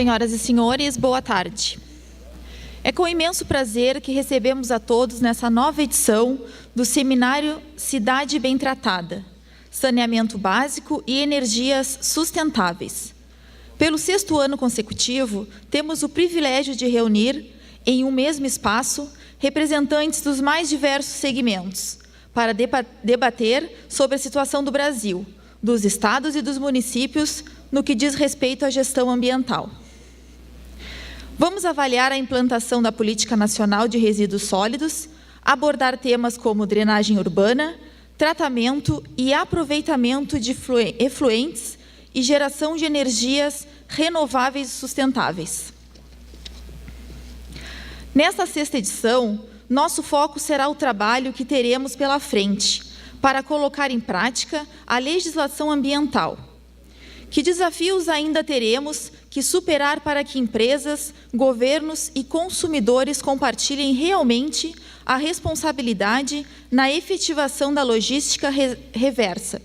Senhoras e senhores, boa tarde. É com imenso prazer que recebemos a todos nessa nova edição do seminário Cidade Bem Tratada, Saneamento Básico e Energias Sustentáveis. Pelo 6º ano consecutivo, temos o privilégio de reunir, em um mesmo espaço, representantes dos mais diversos segmentos, para debater sobre a situação do Brasil, dos estados e dos municípios, no que diz respeito à gestão ambiental. Vamos avaliar a implantação da Política Nacional de Resíduos Sólidos, abordar temas como drenagem urbana, tratamento e aproveitamento de efluentes e geração de energias renováveis e sustentáveis. Nesta 6ª edição, nosso foco será o trabalho que teremos pela frente para colocar em prática a legislação ambiental. Que desafios ainda teremos que superar para que empresas, governos e consumidores compartilhem realmente a responsabilidade na efetivação da logística reversa?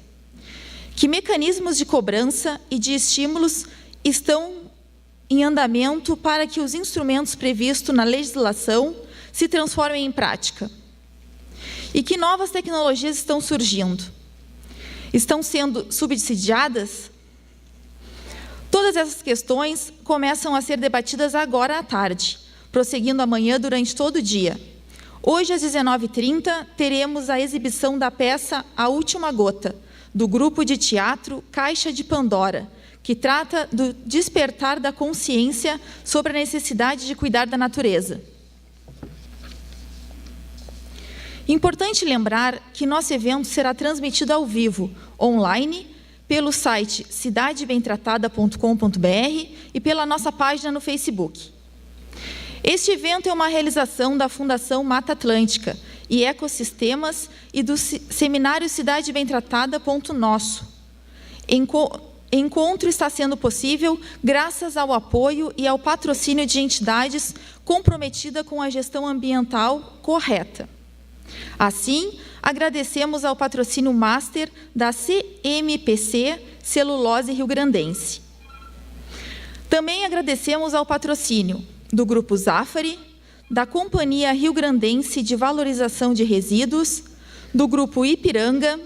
Que mecanismos de cobrança e de estímulos estão em andamento para que os instrumentos previstos na legislação se transformem em prática? E que novas tecnologias estão surgindo? Estão sendo subsidiadas? Todas essas questões começam a ser debatidas agora à tarde, prosseguindo amanhã durante todo o dia. Hoje, às 19h30, teremos a exibição da peça A Última Gota, do grupo de teatro Caixa de Pandora, que trata do despertar da consciência sobre a necessidade de cuidar da natureza. Importante lembrar que nosso evento será transmitido ao vivo, online, pelo site cidadebemtratada.com.br e pela nossa página no Facebook. Este evento é uma realização da Fundação Mata Atlântica e Ecossistemas e do Seminário Cidade Bem Tratada.nosso. Encontro está sendo possível graças ao apoio e ao patrocínio de entidades comprometidas com a gestão ambiental correta. Assim, agradecemos ao patrocínio Master da CMPC Celulose Rio-Grandense. Também agradecemos ao patrocínio do Grupo Zafari, da Companhia Rio-Grandense de Valorização de Resíduos, do Grupo Ipiranga,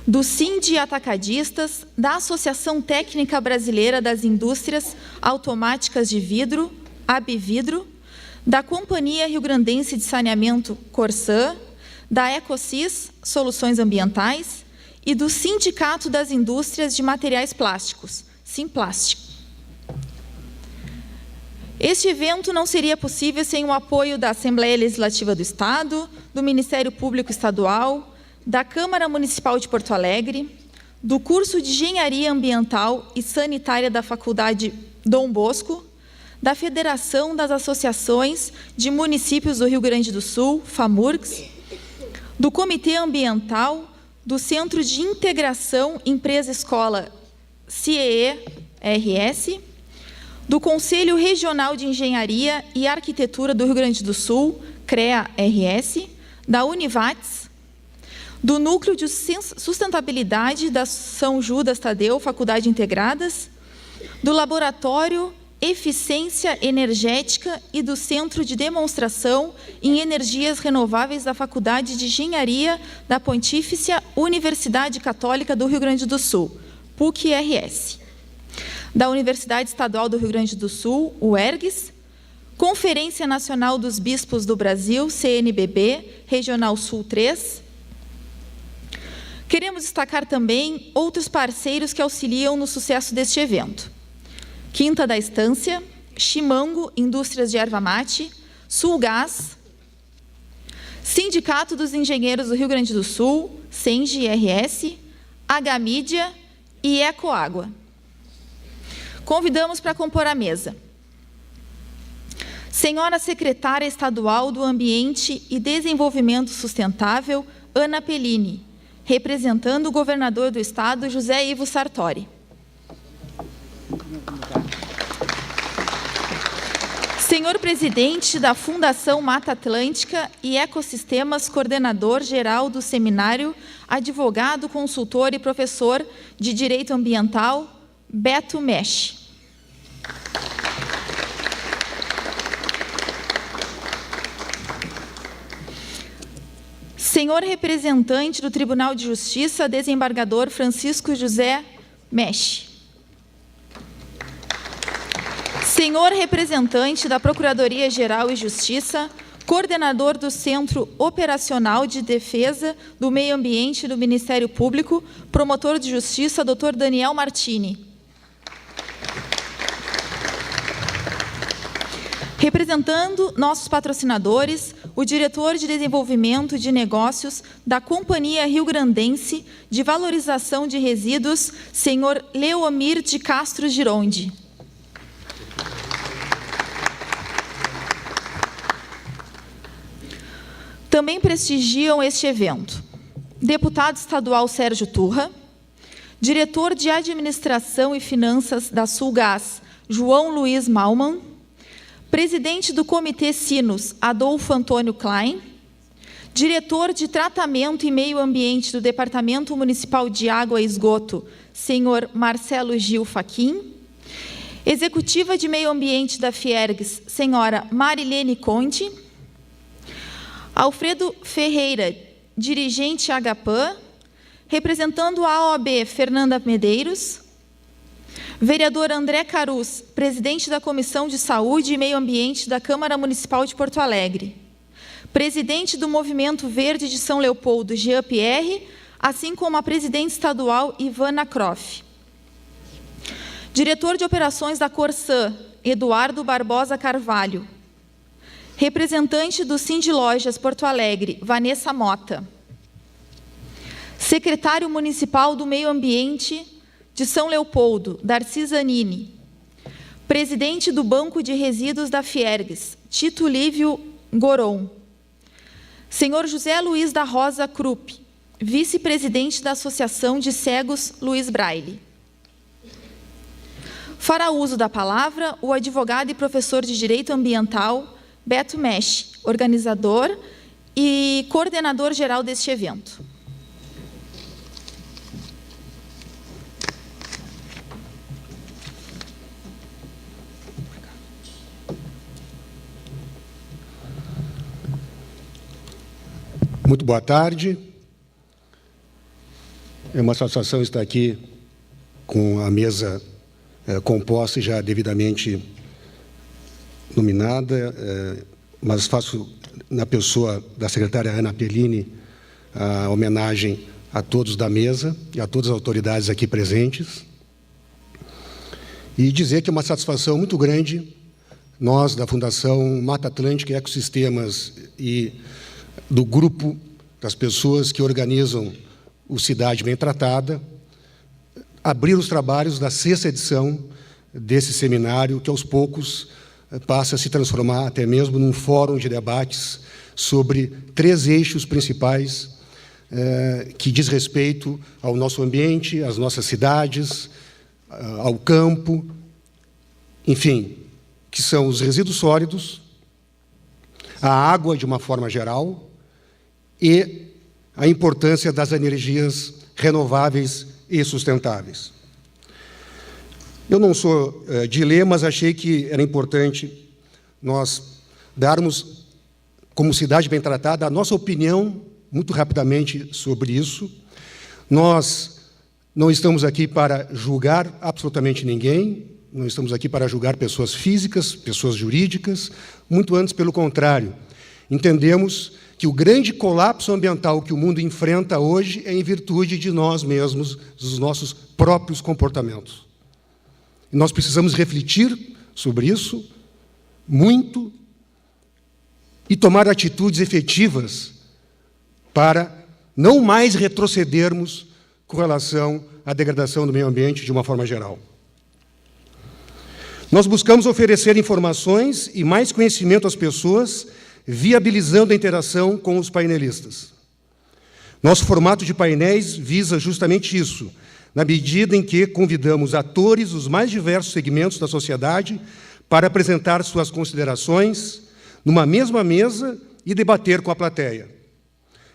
do Sindi Atacadistas, da Associação Técnica Brasileira das Indústrias Automáticas de Vidro, Abvidro, da Companhia Rio-Grandense de Saneamento Corsã, da Ecosys Soluções Ambientais e do Sindicato das Indústrias de Materiais Plásticos, Simplástico. Este evento não seria possível sem o apoio da Assembleia Legislativa do Estado, do Ministério Público Estadual, da Câmara Municipal de Porto Alegre, do curso de Engenharia Ambiental e Sanitária da Faculdade Dom Bosco, da Federação das Associações de Municípios do Rio Grande do Sul, FAMURGS, do Comitê Ambiental, do Centro de Integração Empresa-Escola CIEE-RS, do Conselho Regional de Engenharia e Arquitetura do Rio Grande do Sul, CREA-RS, da Univates, do Núcleo de Sustentabilidade da São Judas Tadeu, Faculdade Integradas, do Laboratório Eficiência Energética e do Centro de Demonstração em Energias Renováveis da Faculdade de Engenharia da Pontifícia Universidade Católica do Rio Grande do Sul, PUC-RS, da Universidade Estadual do Rio Grande do Sul, UERGS, Conferência Nacional dos Bispos do Brasil, CNBB, Regional Sul 3. Queremos destacar também outros parceiros que auxiliam no sucesso deste evento. Quinta da Estância, Chimango Indústrias de Erva Mate, Sulgás, Sindicato dos Engenheiros do Rio Grande do Sul, SENGE-RS, H-Mídia e Ecoágua. Convidamos para compor a mesa Senhora Secretária Estadual do Ambiente e Desenvolvimento Sustentável, Ana Pellini, representando o governador do Estado, José Ivo Sartori. Senhor Presidente da Fundação Mata Atlântica e Ecossistemas, coordenador-geral do seminário, advogado, consultor e professor de Direito Ambiental, Beto Mesh. Senhor representante do Tribunal de Justiça, desembargador Francisco José Mesh. Senhor representante da Procuradoria-Geral e Justiça, coordenador do Centro Operacional de Defesa do Meio Ambiente do Ministério Público, promotor de Justiça, Dr. Daniel Martini. Representando nossos patrocinadores, o diretor de Desenvolvimento de Negócios da Companhia Rio-Grandense de Valorização de Resíduos, senhor Leomir de Castro Gironde. Também prestigiam este evento deputado estadual Sérgio Turra, diretor de Administração e Finanças da Sulgás, João Luiz Malman, presidente do Comitê Sinos, Adolfo Antônio Klein, diretor de Tratamento e Meio Ambiente do Departamento Municipal de Água e Esgoto, senhor Marcelo Gil Faquim, executiva de Meio Ambiente da Fiergs, senhora Marilene Conte, Alfredo Ferreira, dirigente HPAN, representando a OAB, Fernanda Medeiros, vereador André Carus, presidente da Comissão de Saúde e Meio Ambiente da Câmara Municipal de Porto Alegre, presidente do Movimento Verde de São Leopoldo, Jean Pierre, assim como a presidente estadual, Ivana Croff. Diretor de Operações da Corsã, Eduardo Barbosa Carvalho. Representante do Sindilojas Porto Alegre, Vanessa Mota. Secretário Municipal do Meio Ambiente de São Leopoldo, Darcy Zanini. Presidente do Banco de Resíduos da Fiergs, Tito Lívio Goron. Senhor José Luiz da Rosa Krupp, vice-presidente da Associação de Cegos Luiz Braille. Fará uso da palavra o advogado e professor de Direito Ambiental, Beto Mesh, organizador e coordenador geral deste evento. Muito boa tarde. É uma satisfação estar aqui com a mesa composta e já devidamente nominada, mas faço, na pessoa da secretária Ana Pellini, a homenagem a todos da mesa e a todas as autoridades aqui presentes. E dizer que é uma satisfação muito grande, nós, da Fundação Mata Atlântica e Ecossistemas e do grupo das pessoas que organizam o Cidade Bem Tratada, abrir os trabalhos da 6ª edição desse seminário, que aos poucos passa a se transformar até mesmo num fórum de debates sobre 3 eixos principais que diz respeito ao nosso ambiente, às nossas cidades, ao campo, enfim, que são os resíduos sólidos, a água de uma forma geral e a importância das energias renováveis e sustentáveis. Eu não sou de ler, mas achei que era importante nós darmos, como Cidade Bem Tratada, a nossa opinião, muito rapidamente, sobre isso. Nós não estamos aqui para julgar absolutamente ninguém, não estamos aqui para julgar pessoas físicas, pessoas jurídicas, muito antes, pelo contrário. Entendemos que o grande colapso ambiental que o mundo enfrenta hoje é em virtude de nós mesmos, dos nossos próprios comportamentos. E nós precisamos refletir sobre isso muito e tomar atitudes efetivas para não mais retrocedermos com relação à degradação do meio ambiente de uma forma geral. Nós buscamos oferecer informações e mais conhecimento às pessoas, viabilizando a interação com os painelistas. Nosso formato de painéis visa justamente isso, na medida em que convidamos atores dos mais diversos segmentos da sociedade para apresentar suas considerações numa mesma mesa e debater com a plateia.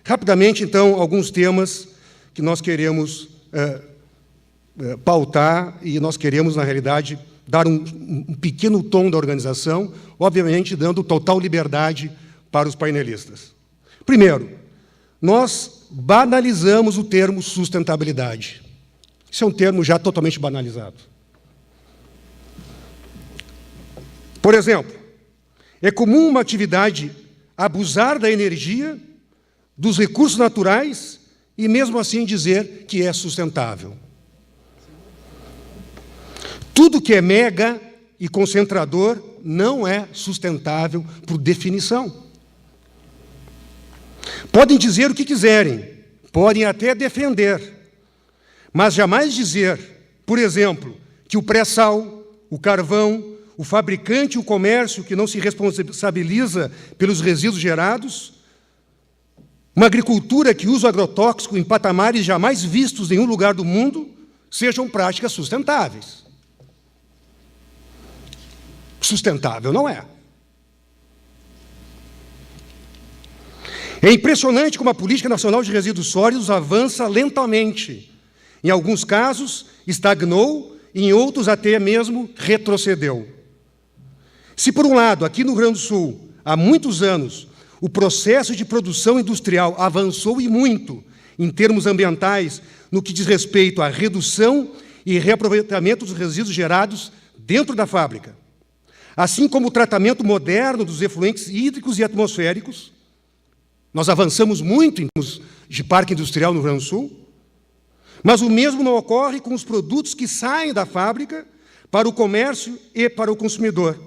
Rapidamente, então, alguns temas que nós queremos pautar e nós queremos, na realidade, dar um pequeno tom da organização, obviamente dando total liberdade para os painelistas. Primeiro, nós banalizamos o termo sustentabilidade. Isso é um termo já totalmente banalizado. Por exemplo, é comum uma atividade abusar da energia, dos recursos naturais e, mesmo assim, dizer que é sustentável. Tudo que é mega e concentrador não é sustentável por definição. Podem dizer o que quiserem, podem até defender, mas jamais dizer, por exemplo, que o pré-sal, o carvão, o fabricante e o comércio que não se responsabiliza pelos resíduos gerados, uma agricultura que usa o agrotóxico em patamares jamais vistos em nenhum lugar do mundo, sejam práticas sustentáveis. Sustentável não é. É impressionante como a Política Nacional de Resíduos Sólidos avança lentamente. Em alguns casos, estagnou, e em outros até mesmo retrocedeu. Se, por um lado, aqui no Rio Grande do Sul, há muitos anos, o processo de produção industrial avançou e muito em termos ambientais no que diz respeito à redução e reaproveitamento dos resíduos gerados dentro da fábrica, assim como o tratamento moderno dos efluentes hídricos e atmosféricos. Nós avançamos muito em termos de parque industrial no Rio Grande do Sul, mas o mesmo não ocorre com os produtos que saem da fábrica para o comércio e para o consumidor.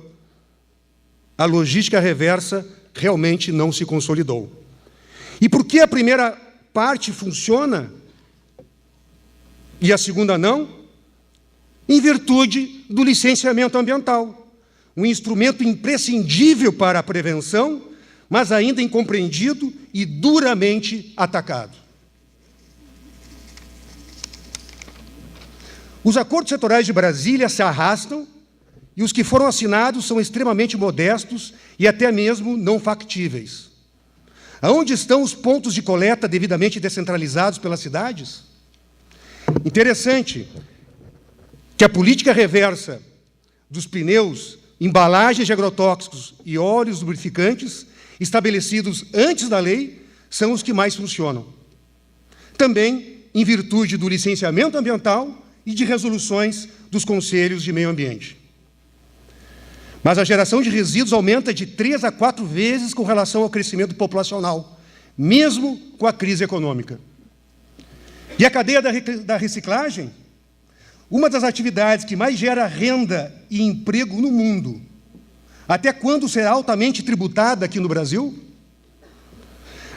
A logística reversa realmente não se consolidou. E por que a primeira parte funciona e a segunda não? Em virtude do licenciamento ambiental, um instrumento imprescindível para a prevenção, mas ainda incompreendido e duramente atacado. Os acordos setoriais de Brasília se arrastam e os que foram assinados são extremamente modestos e até mesmo não factíveis. Aonde estão os pontos de coleta devidamente descentralizados pelas cidades? Interessante que a política reversa dos pneus, embalagens de agrotóxicos e óleos lubrificantes, estabelecidos antes da lei, são os que mais funcionam. Também em virtude do licenciamento ambiental e de resoluções dos conselhos de meio ambiente. Mas a geração de resíduos aumenta de 3 a 4 vezes com relação ao crescimento populacional, mesmo com a crise econômica. E a cadeia da reciclagem, uma das atividades que mais gera renda e emprego no mundo, até quando será altamente tributada aqui no Brasil?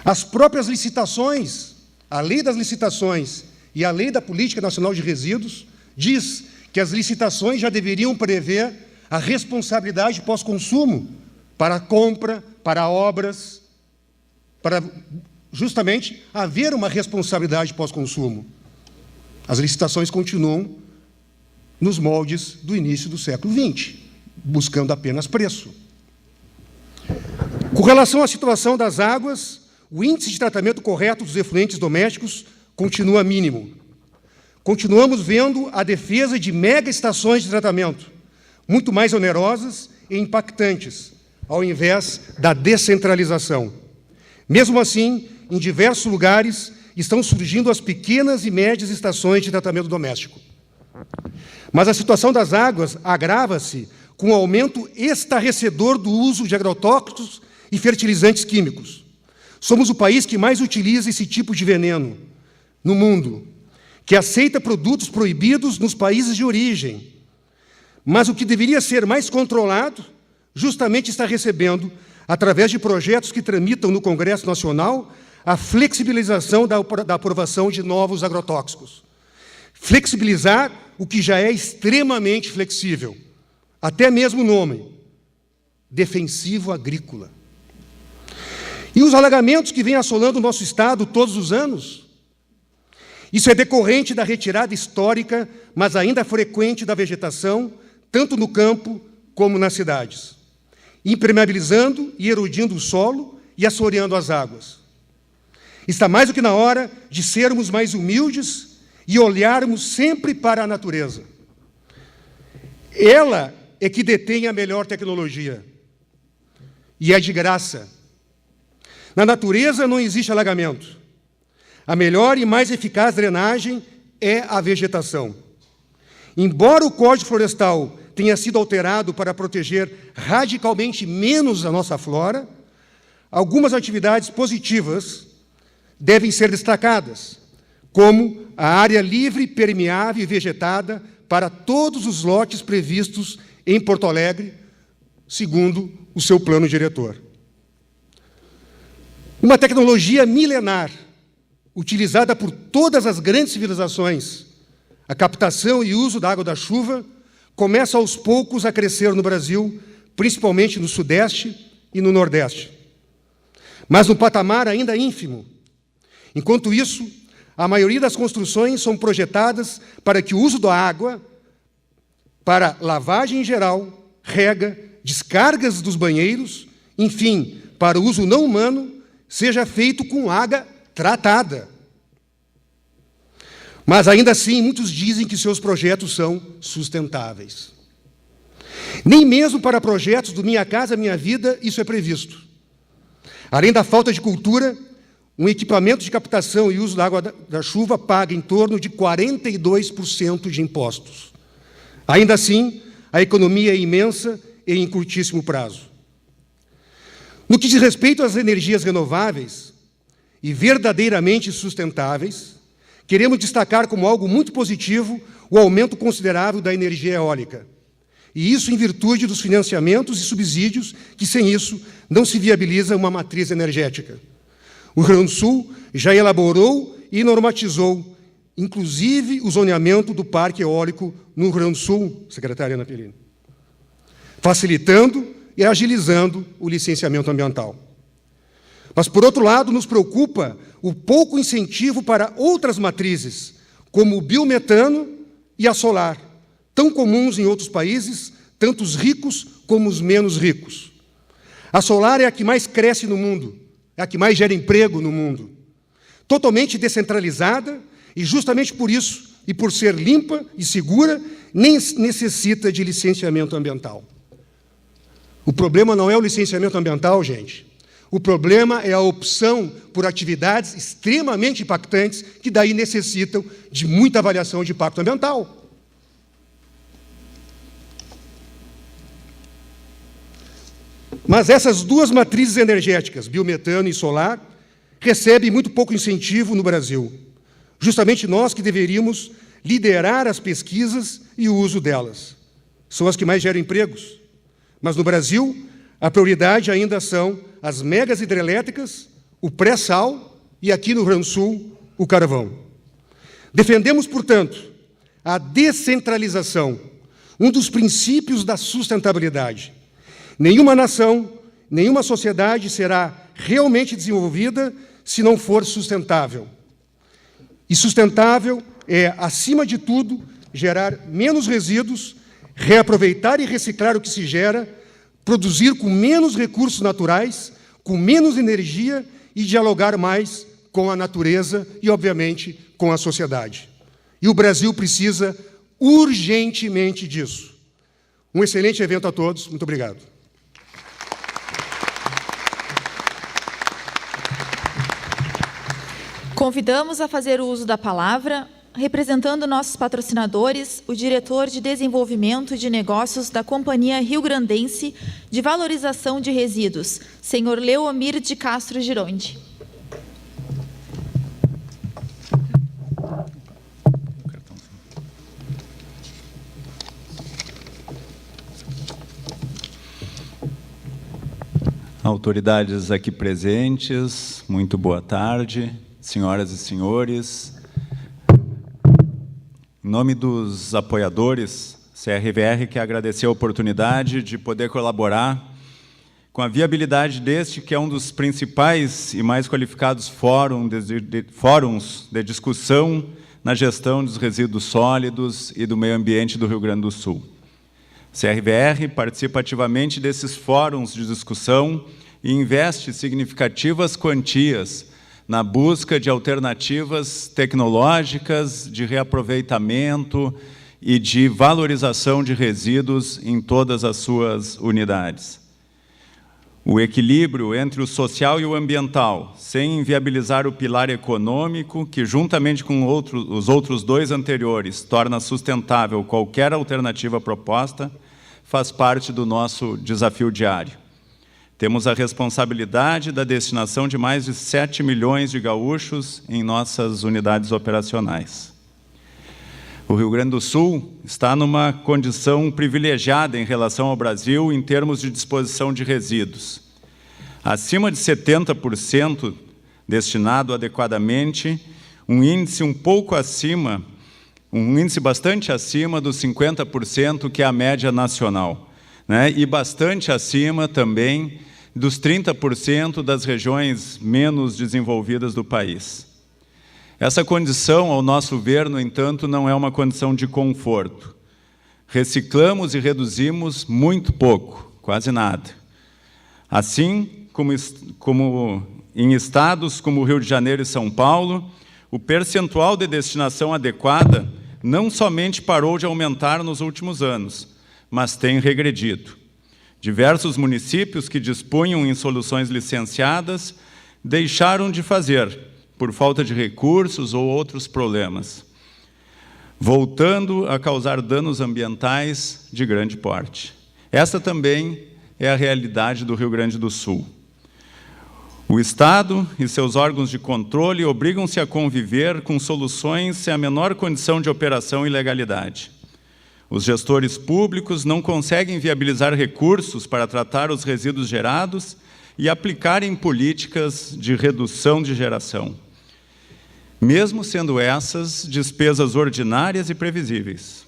As próprias licitações, a lei das licitações e a lei da Política Nacional de Resíduos diz que as licitações já deveriam prever a responsabilidade pós-consumo para a compra, para obras, para justamente haver uma responsabilidade pós-consumo. As licitações continuam nos moldes do início do século XX, buscando apenas preço. Com relação à situação das águas, o índice de tratamento correto dos efluentes domésticos continua mínimo. Continuamos vendo a defesa de mega estações de tratamento, muito mais onerosas e impactantes, ao invés da descentralização. Mesmo assim, em diversos lugares, estão surgindo as pequenas e médias estações de tratamento doméstico. Mas a situação das águas agrava-se com o aumento estarrecedor do uso de agrotóxicos e fertilizantes químicos. Somos o país que mais utiliza esse tipo de veneno no mundo, que aceita produtos proibidos nos países de origem. Mas o que deveria ser mais controlado, justamente está recebendo, através de projetos que tramitam no Congresso Nacional, a flexibilização da aprovação de novos agrotóxicos. Flexibilizar o que já é extremamente flexível, até mesmo o nome, defensivo agrícola. E os alagamentos que vêm assolando o nosso Estado todos os anos? Isso é decorrente da retirada histórica, mas ainda frequente da vegetação, tanto no campo como nas cidades, impermeabilizando e erodindo o solo e assoreando as águas. Está mais do que na hora de sermos mais humildes e olharmos sempre para a natureza. Ela é que detém a melhor tecnologia. E é de graça. Na natureza não existe alagamento. A melhor e mais eficaz drenagem é a vegetação. Embora o Código Florestal tenha sido alterado para proteger radicalmente menos a nossa flora, algumas atividades positivas devem ser destacadas, como a área livre, permeável e vegetada para todos os lotes previstos em Porto Alegre, segundo o seu plano diretor. Uma tecnologia milenar, utilizada por todas as grandes civilizações, a captação e uso da água da chuva, começa aos poucos a crescer no Brasil, principalmente no Sudeste e no Nordeste. Mas num patamar ainda ínfimo. Enquanto isso, a maioria das construções são projetadas para que o uso da água para lavagem em geral, rega, descargas dos banheiros, enfim, para o uso não humano, seja feito com água tratada. Mas, ainda assim, muitos dizem que seus projetos são sustentáveis. Nem mesmo para projetos do Minha Casa Minha Vida isso é previsto. Além da falta de cultura, um equipamento de captação e uso da água da chuva paga em torno de 42% de impostos. Ainda assim, a economia é imensa e em curtíssimo prazo. No que diz respeito às energias renováveis e verdadeiramente sustentáveis, queremos destacar como algo muito positivo o aumento considerável da energia eólica. E isso em virtude dos financiamentos e subsídios, que sem isso não se viabiliza uma matriz energética. O Rio Grande do Sul já elaborou e normatizou, inclusive, o zoneamento do parque eólico no Rio Grande do Sul, secretária Ana Pierini, facilitando e agilizando o licenciamento ambiental. Mas, por outro lado, nos preocupa o pouco incentivo para outras matrizes, como o biometano e a solar, tão comuns em outros países, tanto os ricos como os menos ricos. A solar é a que mais cresce no mundo, é a que mais gera emprego no mundo. Totalmente descentralizada e, justamente por isso, e por ser limpa e segura, nem necessita de licenciamento ambiental. O problema não é o licenciamento ambiental, gente. O problema é a opção por atividades extremamente impactantes que daí necessitam de muita avaliação de impacto ambiental. Mas essas duas matrizes energéticas, biometano e solar, recebem muito pouco incentivo no Brasil. Justamente nós que deveríamos liderar as pesquisas e o uso delas. São as que mais geram empregos. Mas no Brasil, a prioridade ainda são as megas hidrelétricas, o pré-sal e, aqui no Rio Grande do Sul, o carvão. Defendemos, portanto, a descentralização, um dos princípios da sustentabilidade. Nenhuma nação, nenhuma sociedade será realmente desenvolvida se não for sustentável. E sustentável é, acima de tudo, gerar menos resíduos, reaproveitar e reciclar o que se gera, produzir com menos recursos naturais, com menos energia e dialogar mais com a natureza e, obviamente, com a sociedade. E o Brasil precisa urgentemente disso. Um excelente evento a todos. Muito obrigado. Convidamos a fazer o uso da palavra, representando nossos patrocinadores, o diretor de Desenvolvimento de Negócios da Companhia Rio-Grandense de Valorização de Resíduos, senhor Leomir de Castro Gironde. Autoridades aqui presentes, muito boa tarde, senhoras e senhores. Em nome dos apoiadores, CRVR quer agradecer a oportunidade de poder colaborar com a viabilidade deste, que é um dos principais e mais qualificados fóruns de discussão na gestão dos resíduos sólidos e do meio ambiente do Rio Grande do Sul. CRVR participa ativamente desses fóruns de discussão e investe significativas quantias na busca de alternativas tecnológicas de reaproveitamento e de valorização de resíduos em todas as suas unidades. O equilíbrio entre o social e o ambiental, sem inviabilizar o pilar econômico, que, juntamente com os outros dois anteriores, torna sustentável qualquer alternativa proposta, faz parte do nosso desafio diário. Temos a responsabilidade da destinação de mais de 7 milhões de gaúchos em nossas unidades operacionais. O Rio Grande do Sul está numa condição privilegiada em relação ao Brasil em termos de disposição de resíduos. Acima de 70% destinado adequadamente, um índice bastante acima dos 50%, que é a média nacional, né? E bastante acima também dos 30% das regiões menos desenvolvidas do país. Essa condição, ao nosso ver, no entanto, não é uma condição de conforto. Reciclamos e reduzimos muito pouco, quase nada. Assim como em estados como o Rio de Janeiro e São Paulo, o percentual de destinação adequada não somente parou de aumentar nos últimos anos, mas tem regredido. Diversos municípios que dispunham em soluções licenciadas deixaram de fazer, por falta de recursos ou outros problemas, voltando a causar danos ambientais de grande porte. Essa também é a realidade do Rio Grande do Sul. O Estado e seus órgãos de controle obrigam-se a conviver com soluções sem a menor condição de operação e legalidade. Os gestores públicos não conseguem viabilizar recursos para tratar os resíduos gerados e aplicarem políticas de redução de geração, mesmo sendo essas despesas ordinárias e previsíveis.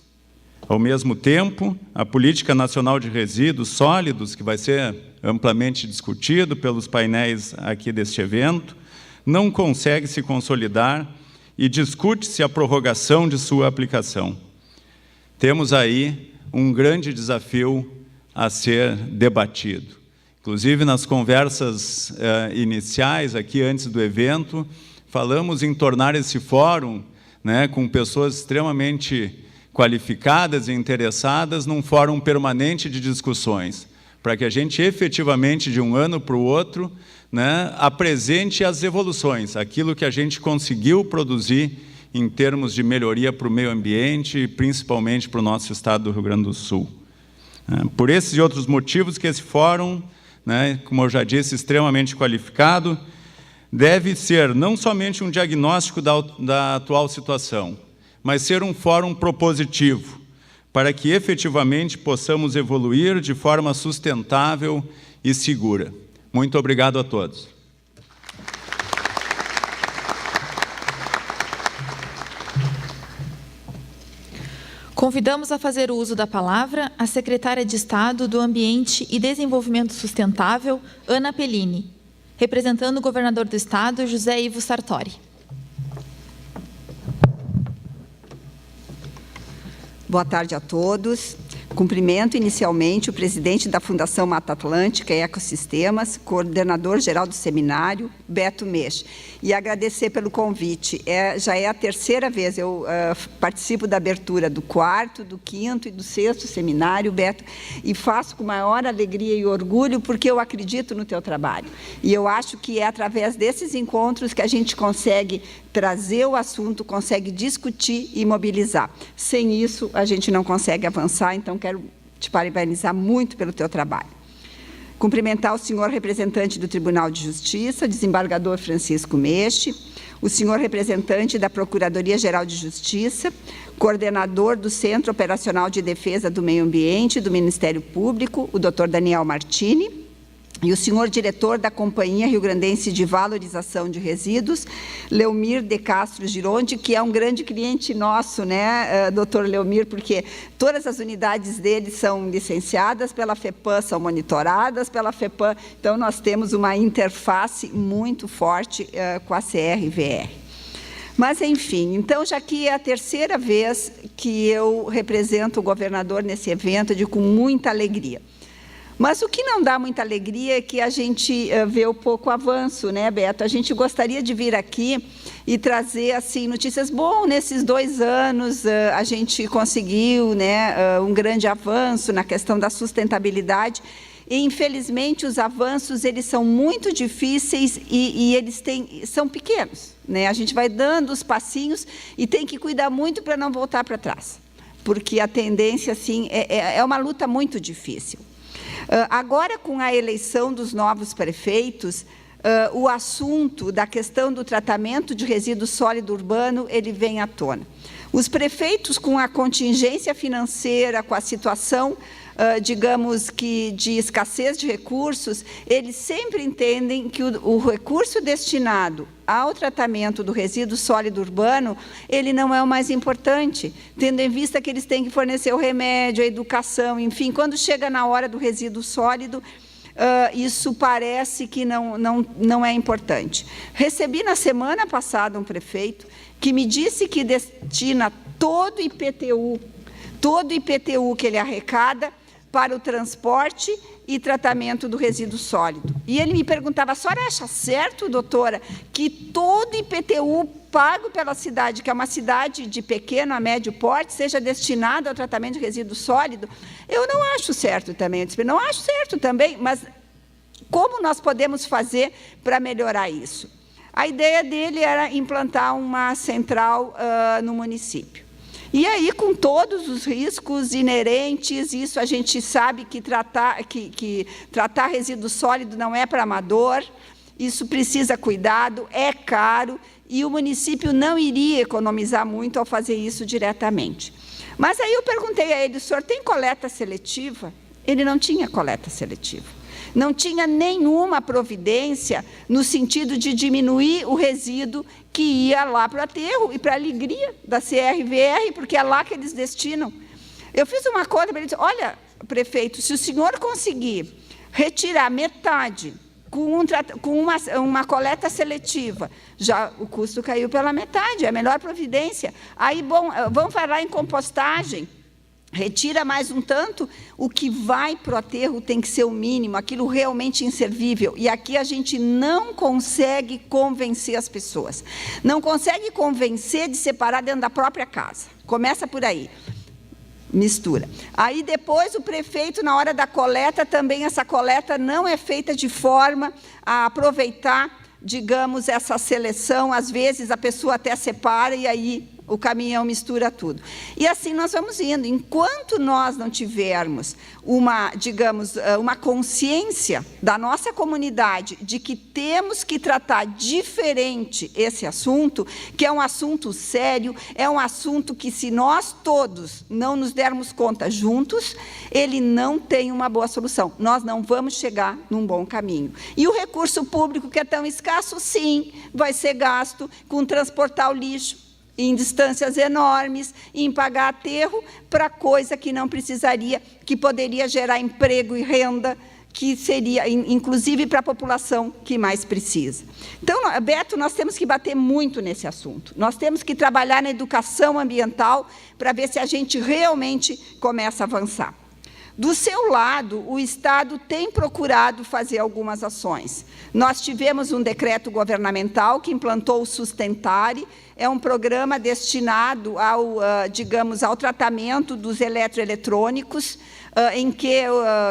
Ao mesmo tempo, a Política Nacional de Resíduos Sólidos, que vai ser amplamente discutido pelos painéis aqui deste evento, não consegue se consolidar e discute-se a prorrogação de sua aplicação. Temos aí um grande desafio a ser debatido. Inclusive, nas conversas iniciais, aqui antes do evento, falamos em tornar esse fórum, né, com pessoas extremamente qualificadas e interessadas, num fórum permanente de discussões, para que a gente efetivamente, de um ano para o outro, né, apresente as evoluções, aquilo que a gente conseguiu produzir em termos de melhoria para o meio ambiente e principalmente para o nosso estado do Rio Grande do Sul. Por esses e outros motivos que esse fórum, né, como eu já disse, extremamente qualificado, deve ser não somente um diagnóstico da atual situação, mas ser um fórum propositivo, para que efetivamente possamos evoluir de forma sustentável e segura. Muito obrigado a todos. Convidamos a fazer uso da palavra a secretária de Estado do Ambiente e Desenvolvimento Sustentável, Ana Pellini, representando o governador do Estado, José Ivo Sartori. Boa tarde a todos. Cumprimento inicialmente o presidente da Fundação Mata Atlântica e Ecossistemas, coordenador-geral do seminário, Beto Meix, e agradecer pelo convite. Já é a terceira vez, eu participo da abertura do 4º, do 5º e do 6º seminário, Beto, e faço com maior alegria e orgulho, porque eu acredito no teu trabalho. E eu acho que é através desses encontros que a gente consegue trazer o assunto, consegue discutir e mobilizar. Sem isso, a gente não consegue avançar, então quero te parabenizar muito pelo teu trabalho. Cumprimentar o senhor representante do Tribunal de Justiça, desembargador Francisco Meix, o senhor representante da Procuradoria-Geral de Justiça, coordenador do Centro Operacional de Defesa do Meio Ambiente do Ministério Público, o Dr. Daniel Martini, e o senhor diretor da Companhia Rio Grandense de Valorização de Resíduos, Leomir de Castro Gironde, que é um grande cliente nosso, né, doutor Leomir, porque todas as unidades dele são licenciadas pela FEPAM, são monitoradas pela FEPAM, então nós temos uma interface muito forte com a CRVR. Mas, enfim, então, já que é a terceira vez que eu represento o governador nesse evento, eu digo com muita alegria. Mas o que não dá muita alegria é que a gente vê o pouco avanço, né, Beto? A gente gostaria de vir aqui e trazer assim notícias. Bom, nesses 2 anos a gente conseguiu, né, um grande avanço na questão da sustentabilidade. E, infelizmente, os avanços eles são muito difíceis e eles são pequenos, né? A gente vai dando os passinhos e tem que cuidar muito para não voltar para trás, porque a tendência assim é uma luta muito difícil. Agora, com a eleição dos novos prefeitos, o assunto da questão do tratamento de resíduo sólido urbano, ele vem à tona. Os prefeitos, com a contingência financeira, com a situação, digamos que de escassez de recursos, eles sempre entendem que o recurso destinado ao tratamento do resíduo sólido urbano, ele não é o mais importante, tendo em vista que eles têm que fornecer o remédio, a educação, enfim, quando chega na hora do resíduo sólido, isso parece que não é importante. Recebi na semana passada um prefeito que me disse que destina todo o IPTU que ele arrecada para o transporte e tratamento do resíduo sólido. E ele me perguntava: a senhora acha certo, doutora, que todo IPTU pago pela cidade, que é uma cidade de pequeno a médio porte, seja destinado ao tratamento de resíduo sólido? Eu não acho certo também. Eu disse: não acho certo também, mas como nós podemos fazer para melhorar isso? A ideia dele era implantar uma central no município. E aí, com todos os riscos inerentes, isso a gente sabe que tratar resíduo sólido não é para amador, isso precisa cuidado, é caro, e o município não iria economizar muito ao fazer isso diretamente. Mas aí eu perguntei a ele: o senhor tem coleta seletiva? Ele não tinha coleta seletiva. Não tinha nenhuma providência no sentido de diminuir o resíduo que ia lá para o aterro e para a alegria da CRVR, porque é lá que eles destinam. Eu fiz uma conta para ele e disse: olha, prefeito, se o senhor conseguir retirar metade com uma coleta seletiva, já o custo caiu pela metade, é a melhor providência. Aí, bom, vamos falar em compostagem. Retira mais um tanto, o que vai para o aterro tem que ser o mínimo, aquilo realmente inservível. E aqui a gente não consegue convencer as pessoas. Não consegue convencer de separar dentro da própria casa. Começa por aí. Mistura. Aí depois o prefeito, na hora da coleta, também essa coleta não é feita de forma a aproveitar, digamos, essa seleção. Às vezes a pessoa até separa e aí o caminhão mistura tudo. E assim nós vamos indo. Enquanto nós não tivermos uma consciência da nossa comunidade de que temos que tratar diferente esse assunto, que é um assunto sério, é um assunto que, se nós todos não nos dermos conta juntos, ele não tem uma boa solução. Nós não vamos chegar num bom caminho. E o recurso público, que é tão escasso, sim, vai ser gasto com transportar o lixo em distâncias enormes, em pagar aterro para coisa que não precisaria, que poderia gerar emprego e renda, que seria, inclusive, para a população que mais precisa. Então, Beto, nós temos que bater muito nesse assunto. Nós temos que trabalhar na educação ambiental para ver se a gente realmente começa a avançar. Do seu lado, o Estado tem procurado fazer algumas ações. Nós tivemos um decreto governamental que implantou o Sustentare, é um programa destinado ao tratamento dos eletroeletrônicos, em que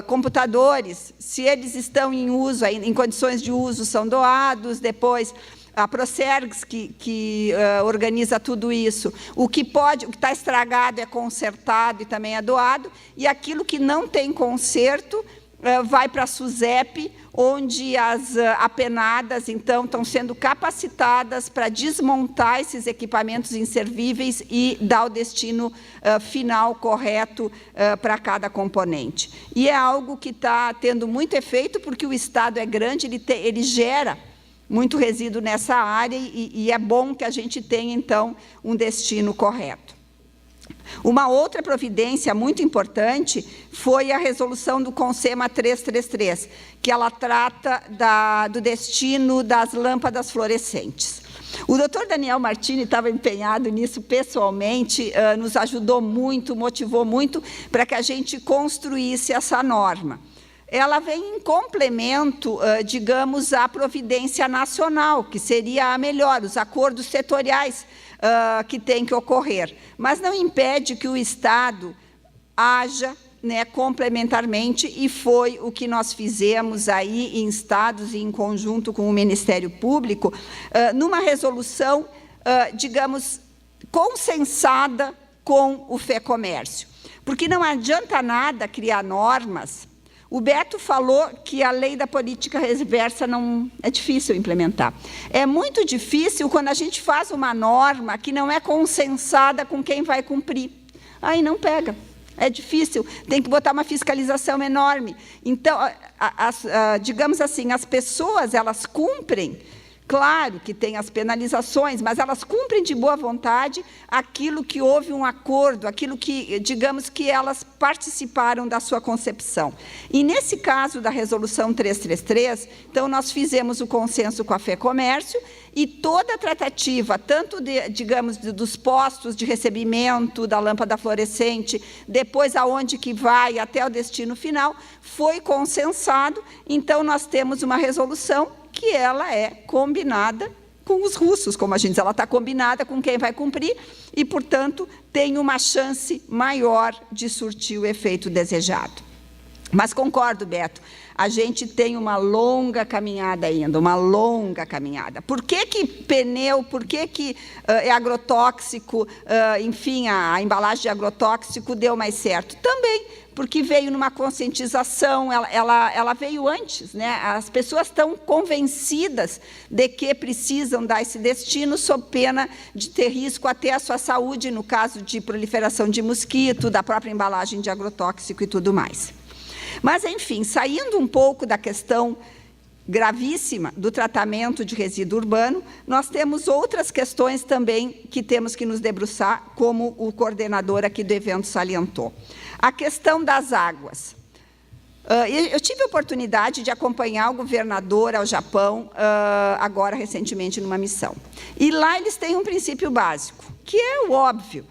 computadores, se eles estão em uso, em condições de uso, são doados, depois a Procergs, que organiza tudo isso, o que está estragado é consertado e também é doado, e aquilo que não tem conserto vai para a SUSEP, onde as apenadas, então, estão sendo capacitadas para desmontar esses equipamentos inservíveis e dar o destino final correto para cada componente. E é algo que está tendo muito efeito, porque o Estado é grande, ele gera muito resíduo nessa área e é bom que a gente tenha, então, um destino correto. Uma outra providência muito importante foi a resolução do CONSEMA 333, que ela trata do destino das lâmpadas fluorescentes. O doutor Daniel Martini estava empenhado nisso pessoalmente, nos ajudou muito, motivou muito para que a gente construísse essa norma. ela vem em complemento, digamos, à providência nacional, que seria a melhor, os acordos setoriais que têm que ocorrer. Mas não impede que o Estado haja, né, complementarmente, e foi o que nós fizemos aí em estados e em conjunto com o Ministério Público, numa resolução, digamos, consensada com o FEComércio. Porque não adianta nada criar normas. O Beto falou que a lei da política reversa não é difícil implementar. É muito difícil quando a gente faz uma norma que não é consensada com quem vai cumprir. Aí não pega. É difícil, tem que botar uma fiscalização enorme. Então, digamos assim, as pessoas, elas cumprem, claro que tem as penalizações, mas elas cumprem de boa vontade aquilo que houve um acordo, aquilo que, digamos, que elas participaram da sua concepção. E, nesse caso da Resolução 333, então, nós fizemos o consenso com a FEComércio e toda a tratativa, tanto, digamos, dos postos de recebimento da lâmpada fluorescente, depois aonde que vai até o destino final, foi consensado. Então, nós temos uma resolução que ela é combinada com os russos, como a gente diz, ela está combinada com quem vai cumprir e, portanto, tem uma chance maior de surtir o efeito desejado. Mas concordo, Beto, a gente tem uma longa caminhada ainda, uma longa caminhada. Por que pneu, por que é agrotóxico, enfim, a embalagem de agrotóxico deu mais certo? Também porque veio numa conscientização, ela veio antes, né? As pessoas estão convencidas de que precisam dar esse destino sob pena de ter risco até à sua saúde, no caso de proliferação de mosquito, da própria embalagem de agrotóxico e tudo mais. Mas, enfim, saindo um pouco da questão gravíssima do tratamento de resíduo urbano, nós temos outras questões também que temos que nos debruçar, como o coordenador aqui do evento salientou. A questão das águas. Eu tive a oportunidade de acompanhar o governador ao Japão, agora recentemente, numa missão. E lá eles têm um princípio básico, que é o óbvio.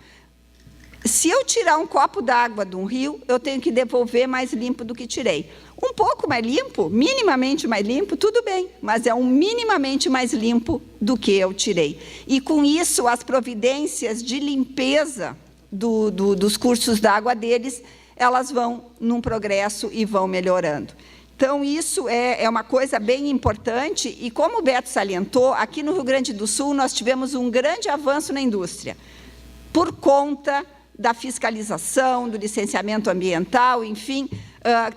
Se eu tirar um copo d'água de um rio, eu tenho que devolver mais limpo do que tirei. Um pouco mais limpo, minimamente mais limpo, tudo bem, mas é um minimamente mais limpo do que eu tirei. E, com isso, as providências de limpeza dos cursos d'água deles, elas vão num progresso e vão melhorando. Então, isso é uma coisa bem importante, e como o Beto salientou, aqui no Rio Grande do Sul nós tivemos um grande avanço na indústria, por conta da fiscalização, do licenciamento ambiental, enfim,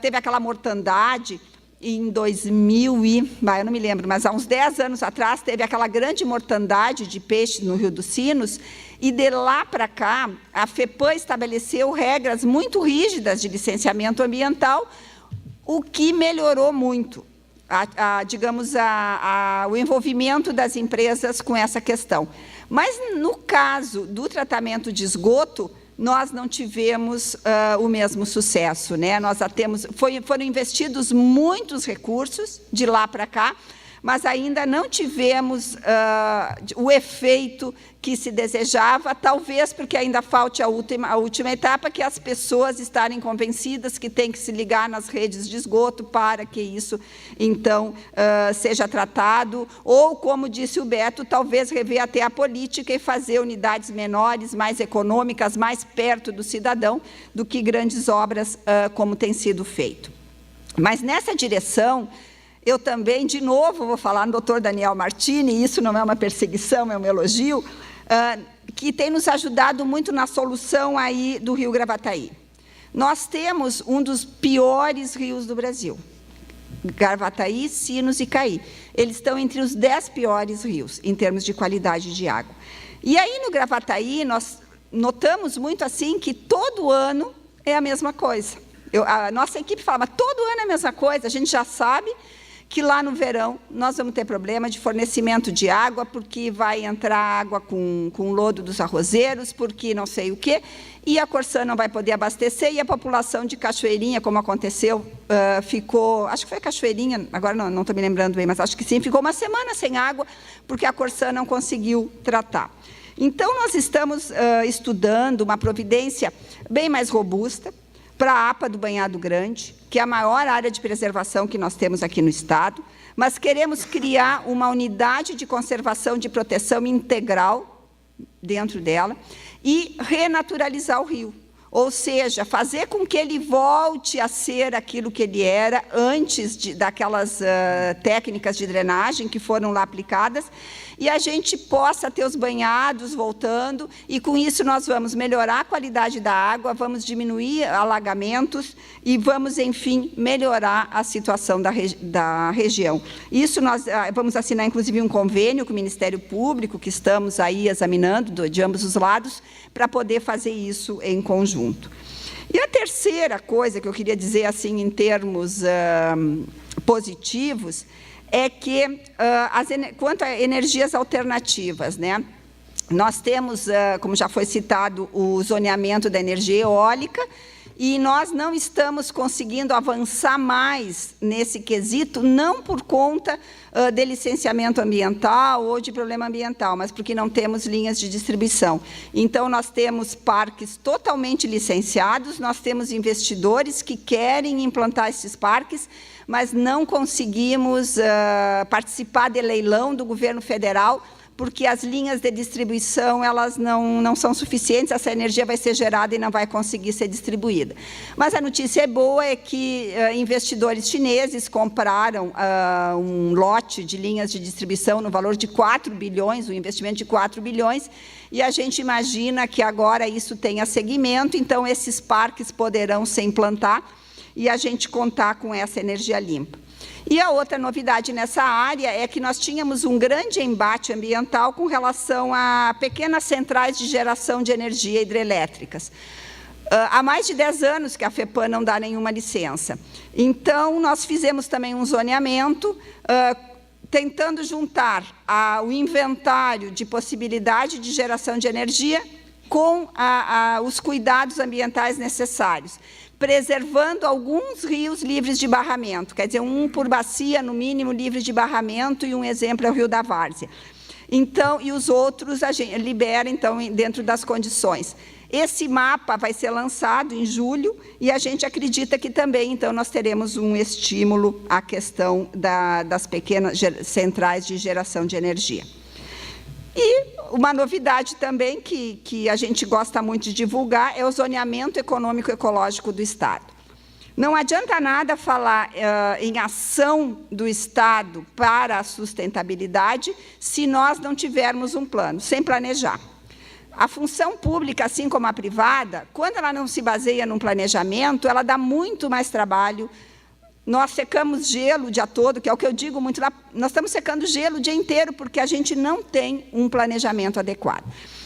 teve aquela mortandade em 2000 eu não me lembro, mas há uns 10 anos atrás, teve aquela grande mortandade de peixes no Rio dos Sinos, e de lá para cá, a FEPAM estabeleceu regras muito rígidas de licenciamento ambiental, o que melhorou muito, digamos, o envolvimento das empresas com essa questão. Mas, no caso do tratamento de esgoto, nós não tivemos o mesmo sucesso, né? Nós foram investidos muitos recursos de lá para cá, mas ainda não tivemos o efeito que se desejava, talvez porque ainda falte a última etapa, que é as pessoas estarem convencidas que tem que se ligar nas redes de esgoto para que isso, então, seja tratado, ou, como disse o Beto, talvez rever até a política e fazer unidades menores, mais econômicas, mais perto do cidadão, do que grandes obras como tem sido feito. Mas, nessa direção, eu também, de novo, vou falar no doutor Daniel Martini, isso não é uma perseguição, é um elogio, que tem nos ajudado muito na solução aí do Rio Gravataí. Nós temos um dos piores rios do Brasil, Gravataí, Sinos e Caí. Eles estão entre os 10 piores rios, em termos de qualidade de água. E aí, no Gravataí, nós notamos muito assim que todo ano é a mesma coisa. A nossa equipe fala, mas todo ano é a mesma coisa, a gente já sabe que lá no verão nós vamos ter problema de fornecimento de água, porque vai entrar água com lodo dos arrozeiros, porque não sei o quê, e a Corsã não vai poder abastecer, e a população de Cachoeirinha, como aconteceu, ficou, acho que foi Cachoeirinha, agora não estou me lembrando bem, mas acho que sim, ficou uma semana sem água, porque a Corsã não conseguiu tratar. Então, nós estamos estudando uma providência bem mais robusta, para a APA do Banhado Grande, que é a maior área de preservação que nós temos aqui no Estado, mas queremos criar uma unidade de conservação de proteção integral dentro dela e renaturalizar o rio. Ou seja, fazer com que ele volte a ser aquilo que ele era antes daquelas técnicas de drenagem que foram lá aplicadas, e a gente possa ter os banhados voltando, e com isso nós vamos melhorar a qualidade da água, vamos diminuir alagamentos e vamos, enfim, melhorar a situação da região. Isso nós vamos assinar, inclusive, um convênio com o Ministério Público, que estamos aí examinando de ambos os lados, para poder fazer isso em conjunto. E a terceira coisa que eu queria dizer, assim, em termos positivos, é que, quanto a energias alternativas, né, nós temos, como já foi citado, o zoneamento da energia eólica, e nós não estamos conseguindo avançar mais nesse quesito, não por conta de licenciamento ambiental ou de problema ambiental, mas porque não temos linhas de distribuição. Então, nós temos parques totalmente licenciados, nós temos investidores que querem implantar esses parques, mas não conseguimos participar de leilão do governo federal, porque as linhas de distribuição elas não são suficientes, essa energia vai ser gerada e não vai conseguir ser distribuída. Mas a notícia boa é que investidores chineses compraram um lote de linhas de distribuição no valor de 4 bilhões, um investimento de 4 bilhões, e a gente imagina que agora isso tenha seguimento, então esses parques poderão se implantar e a gente contar com essa energia limpa. E a outra novidade nessa área é que nós tínhamos um grande embate ambiental com relação a pequenas centrais de geração de energia hidrelétricas. Há mais de 10 anos que a FEPAM não dá nenhuma licença. Então, nós fizemos também um zoneamento, tentando juntar o inventário de possibilidade de geração de energia com os cuidados ambientais necessários, preservando alguns rios livres de barramento, quer dizer, um por bacia, no mínimo, livre de barramento, e um exemplo é o Rio da Várzea. Então, e os outros a gente libera, então, dentro das condições. Esse mapa vai ser lançado em julho, e a gente acredita que também, então, nós teremos um estímulo à questão das pequenas centrais de geração de energia. E uma novidade também que a gente gosta muito de divulgar é o zoneamento econômico-ecológico do Estado. Não adianta nada falar em ação do Estado para a sustentabilidade se nós não tivermos um plano, sem planejar. A função pública, assim como a privada, quando ela não se baseia num planejamento, ela dá muito mais trabalho. Nós secamos gelo o dia todo, que é o que eu digo muito lá, nós estamos secando gelo o dia inteiro porque a gente não tem um planejamento adequado.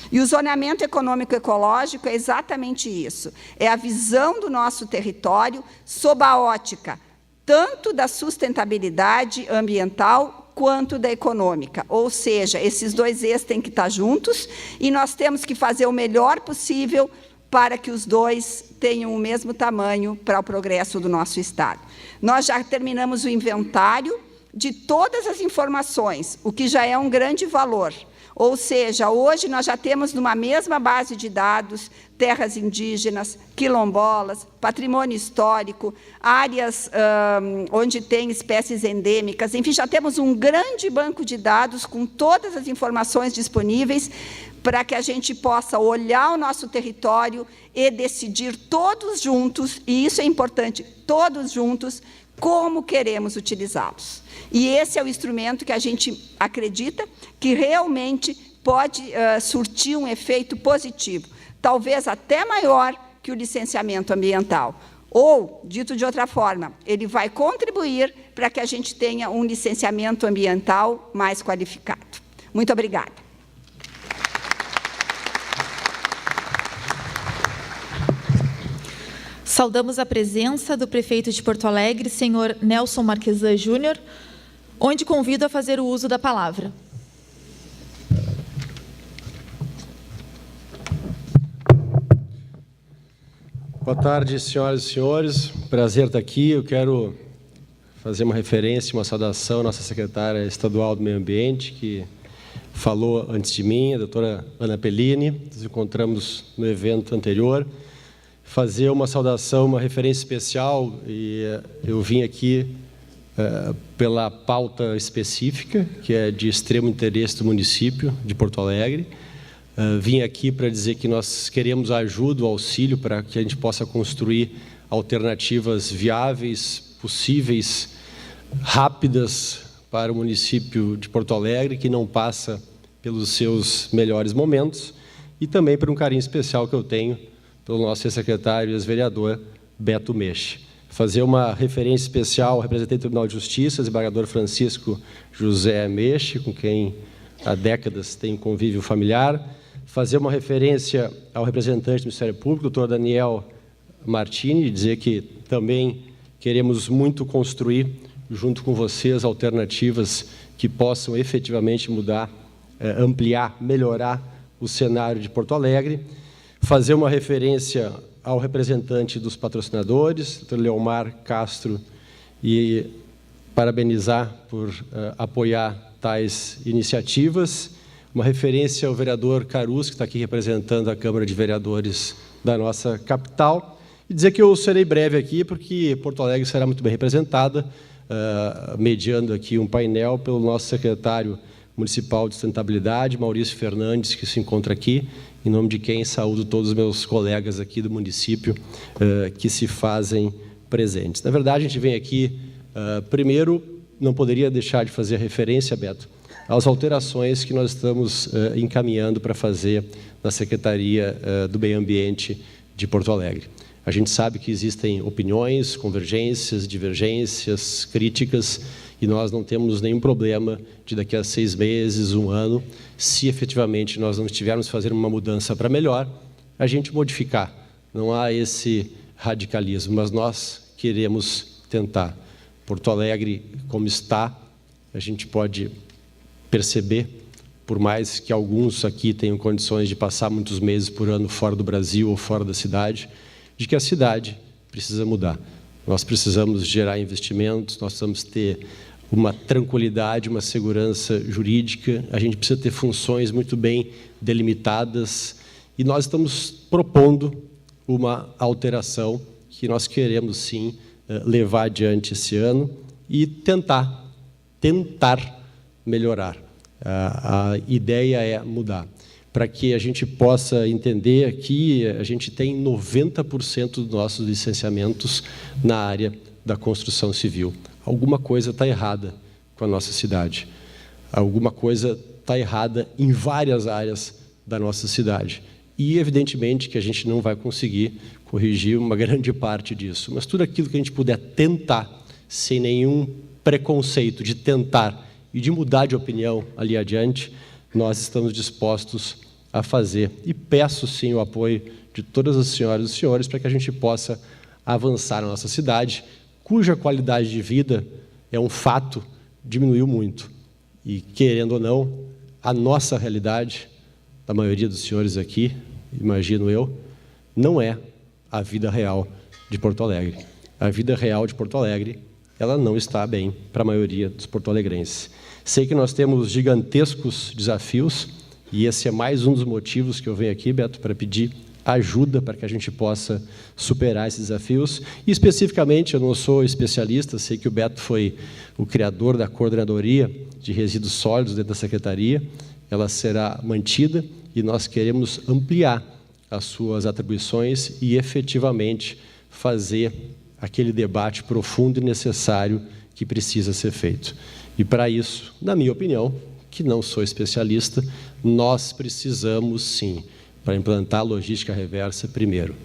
E o zoneamento econômico-ecológico é exatamente isso, é a visão do nosso território sob a ótica tanto da sustentabilidade ambiental quanto da econômica, ou seja, esses dois eixos têm que estar juntos e nós temos que fazer o melhor possível para que os dois tenham o mesmo tamanho para o progresso do nosso Estado. Nós já terminamos o inventário de todas as informações, o que já é um grande valor. Ou seja, hoje nós já temos numa mesma base de dados terras indígenas, quilombolas, patrimônio histórico, áreas onde tem espécies endêmicas, enfim, já temos um grande banco de dados com todas as informações disponíveis para que a gente possa olhar o nosso território e decidir todos juntos, e isso é importante, todos juntos, como queremos utilizá-los. E esse é o instrumento que a gente acredita que realmente pode surtir um efeito positivo, talvez até maior que o licenciamento ambiental. Ou, dito de outra forma, ele vai contribuir para que a gente tenha um licenciamento ambiental mais qualificado. Muito obrigada. Saudamos a presença do prefeito de Porto Alegre, senhor Nelson Marquesan Júnior, onde convido a fazer o uso da palavra. Boa tarde, senhoras e senhores. Prazer estar aqui. Eu quero fazer uma referência, uma saudação à nossa secretária estadual do Meio Ambiente, que falou antes de mim, a doutora Ana Pellini. Nos encontramos no evento anterior. fazer uma saudação, uma referência especial, e eu vim aqui pela pauta específica, que é de extremo interesse do município de Porto Alegre. Vim aqui para dizer que nós queremos ajuda, o auxílio, para que a gente possa construir alternativas viáveis, possíveis, rápidas para o município de Porto Alegre, que não passa pelos seus melhores momentos, e também por um carinho especial que eu tenho pelo nosso ex-secretário e ex-vereador Beto Mech. Fazer uma referência especial ao representante do Tribunal de Justiça, desembargador Francisco José Mech, com quem há décadas tem convívio familiar. Fazer uma referência ao representante do Ministério Público, doutor Daniel Martini, dizer que também queremos muito construir, junto com vocês, alternativas que possam efetivamente mudar, ampliar, melhorar o cenário de Porto Alegre. Fazer uma referência ao representante dos patrocinadores, Dr. Leomar Castro, e parabenizar por apoiar tais iniciativas. Uma referência ao vereador Carus, que está aqui representando a Câmara de Vereadores da nossa capital, e dizer que eu serei breve aqui, porque Porto Alegre será muito bem representada, mediando aqui um painel pelo nosso secretário municipal de sustentabilidade, Maurício Fernandes, que se encontra aqui, em nome de quem saúdo todos os meus colegas aqui do município que se fazem presentes. Na verdade, a gente vem aqui, primeiro, não poderia deixar de fazer referência, Beto, às alterações que nós estamos encaminhando para fazer na Secretaria do Meio Ambiente de Porto Alegre. A gente sabe que existem opiniões, convergências, divergências, críticas, e nós não temos nenhum problema de daqui a 6 meses, 1 ano, se efetivamente nós não estivermos fazendo uma mudança para melhor, a gente modificar. Não há esse radicalismo, mas nós queremos tentar. Porto Alegre, como está, a gente pode perceber, por mais que alguns aqui tenham condições de passar muitos meses por ano fora do Brasil ou fora da cidade, de que a cidade precisa mudar. Nós precisamos gerar investimentos, nós precisamos ter uma tranquilidade, uma segurança jurídica, a gente precisa ter funções muito bem delimitadas, e nós estamos propondo uma alteração que nós queremos, sim, levar adiante esse ano e tentar melhorar. A ideia é mudar. Para que a gente possa entender que a gente tem 90% dos nossos licenciamentos na área da construção civil. Alguma coisa está errada com a nossa cidade. Alguma coisa está errada em várias áreas da nossa cidade. E, evidentemente, que a gente não vai conseguir corrigir uma grande parte disso. Mas tudo aquilo que a gente puder tentar, sem nenhum preconceito de tentar e de mudar de opinião ali adiante, nós estamos dispostos a fazer. E peço, sim, o apoio de todas as senhoras e os senhores para que a gente possa avançar na nossa cidade, cuja qualidade de vida, é um fato, diminuiu muito. E, querendo ou não, a nossa realidade, da maioria dos senhores aqui, imagino eu, não é a vida real de Porto Alegre. A vida real de Porto Alegre, ela não está bem para a maioria dos porto-alegrenses. Sei que nós temos gigantescos desafios, e esse é mais um dos motivos que eu venho aqui, Beto, para pedir ajuda para que a gente possa superar esses desafios. E, especificamente, eu não sou especialista, sei que o Beto foi o criador da coordenadoria de resíduos sólidos dentro da Secretaria, ela será mantida e nós queremos ampliar as suas atribuições e, efetivamente, fazer aquele debate profundo e necessário que precisa ser feito. E, para isso, na minha opinião, que não sou especialista, nós precisamos, sim, para implantar a logística reversa, primeiro,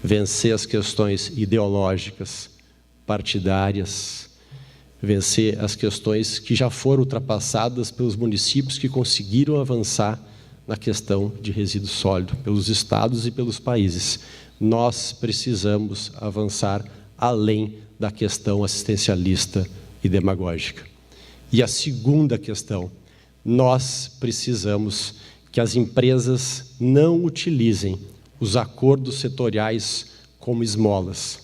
vencer as questões ideológicas, partidárias, vencer as questões que já foram ultrapassadas pelos municípios que conseguiram avançar na questão de resíduo sólido, pelos estados e pelos países. Nós precisamos avançar além da questão assistencialista e demagógica. E a segunda questão, nós precisamos que as empresas não utilizem os acordos setoriais como esmolas.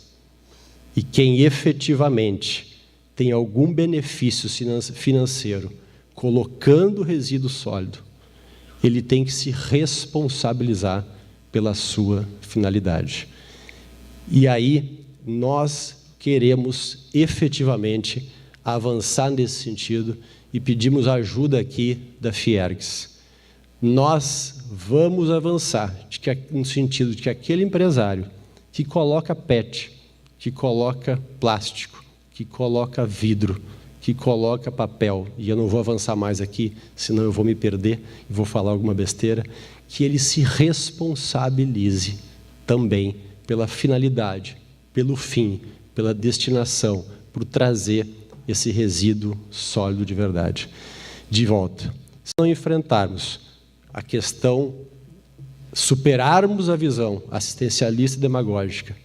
E quem efetivamente tem algum benefício financeiro colocando resíduo sólido, ele tem que se responsabilizar pela sua finalidade. E aí nós queremos efetivamente avançar nesse sentido e pedimos ajuda aqui da Fiergs. Nós vamos avançar no sentido de que aquele empresário que coloca PET, que coloca plástico, que coloca vidro, que coloca papel, e eu não vou avançar mais aqui, senão eu vou me perder e vou falar alguma besteira, que ele se responsabilize também pela finalidade, pelo fim, pela destinação, por trazer esse resíduo sólido de verdade de volta. Se não enfrentarmos a questão, superarmos a visão assistencialista e demagógica,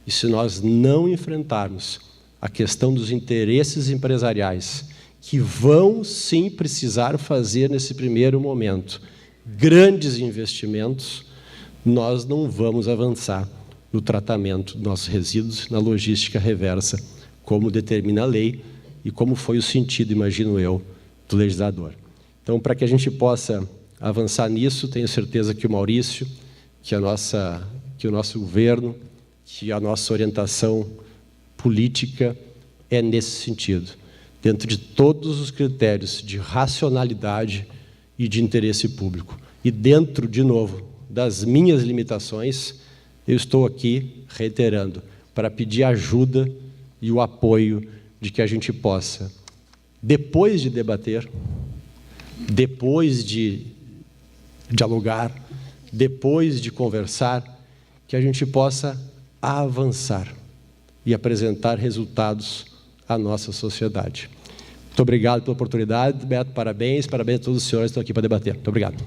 e se nós não enfrentarmos a questão dos interesses empresariais, que vão sim precisar fazer nesse primeiro momento grandes investimentos, nós não vamos avançar no tratamento dos nossos resíduos, na logística reversa, como determina a lei e como foi o sentido, imagino eu, do legislador. Então, para que a gente possa avançar nisso, tenho certeza que o Maurício, que o nosso governo, que a nossa orientação política é nesse sentido, dentro de todos os critérios de racionalidade e de interesse público. E dentro, de novo, das minhas limitações, eu estou aqui reiterando para pedir ajuda e o apoio de que a gente possa, depois de debater, depois de dialogar, depois de conversar, que a gente possa avançar e apresentar resultados à nossa sociedade. Muito obrigado pela oportunidade, Beto, parabéns a todos os senhores que estão aqui para debater. Muito obrigado.